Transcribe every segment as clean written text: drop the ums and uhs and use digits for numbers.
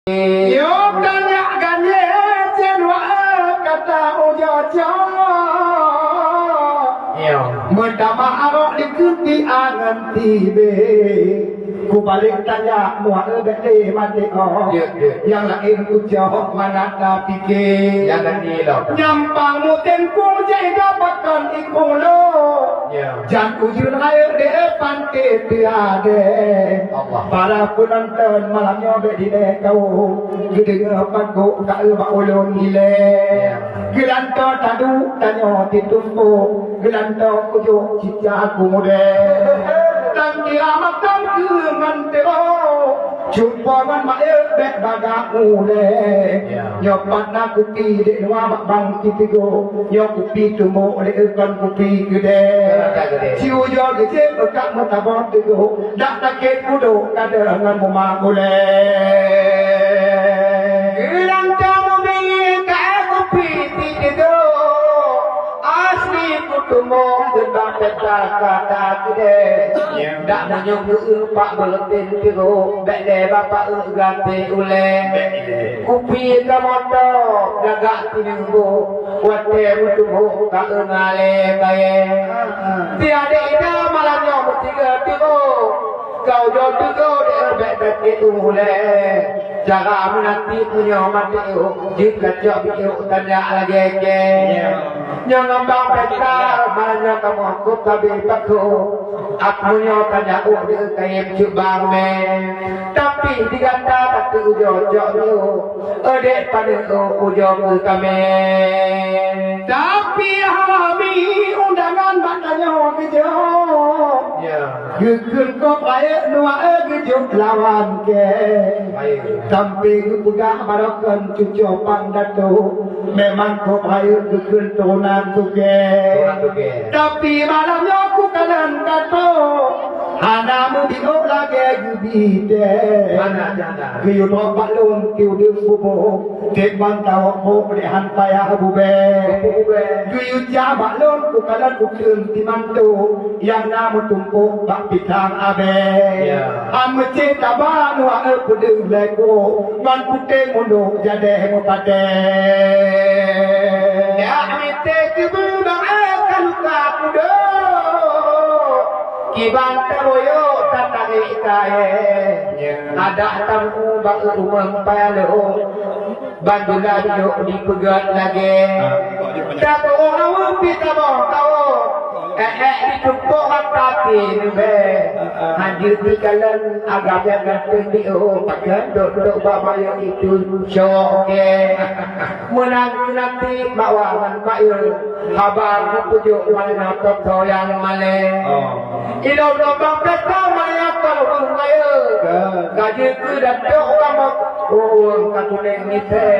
Yuk tanya ganye cenwa kata ujojo. Mendama arok dikuti angan tibe. Ku balik tanya muak bete mati oh. Yang lain ku jawab mana tak pikir. Jangan dilok. Nyampang muten ku jai dapatkan ikung lo. Jangan ujur air depan ke tiade. Para penonton malamnya berdiri kau. Gede apa kau kau bak ulun gile. Gelanto tadu tanyo ditumpu. Gelanto kujuk cicak aku muda. Dan kiamat dan kemantero jumpa man mael bek bagak mule nyopat na kupi dek nuwa mak bang kitigo nyok kupi tumo oleh ikan kupi gede ciu jo gede bekak metabon tigo dak takit kudo kadangan muma mule gilang jamu bingi kae kupi tigo asli kutumo tentang peta kata gede dak menyunggu pak beletin tigo bek de bapak ganti ule kupi ka moto gagak tinunggu wate mutumu ka ngale baye tiade ida malamnya bertiga tigo kau jo tigo de bek bek ule jaga menanti punya mati jika jauh biu tanya lagi ke yang ngambang pesta malamnya kamu aku tapi paku aku nyotanya di kain cubang me tapi diganda tapi ujo jo adek pada ujo kami tapi hami undangan batanya kejo geger kok baik nuwa kejo lawan ke samping pegah barokan cucu pangdatu memang kok baik geger tunan tuge tapi malamnya aku kalan kato hanamu dio lagi gubide mana janda kiu to balun kiu de bubo dek bantau ho de han paya bube kiu ja balun ku kalan ku keun timantu yang namu tumpu bak pitang abe am cita banu a ku de leko man pute mondo jade mo pade ya mite kibu ba kaluka kudo Kibang teroyo tatari kae ada tamu bak rumah palo bandula yo di pegat lagi tak orang pita bawa di tumpuk hati nebe hadir di kalan agaknya gantung di pakai duduk bawa yang itu shoke menang nanti bawa bayu kabar pujuk mana top yang male Ilo nombang pesta maya kalau ngaya gaji ku datuk kamu katuneng nite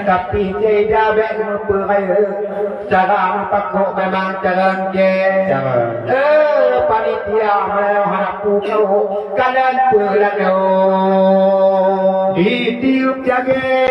tapi tidak baik memperkaya cara pakok memang jalan je panitia melakukan kau kalian pelado ditiup jaga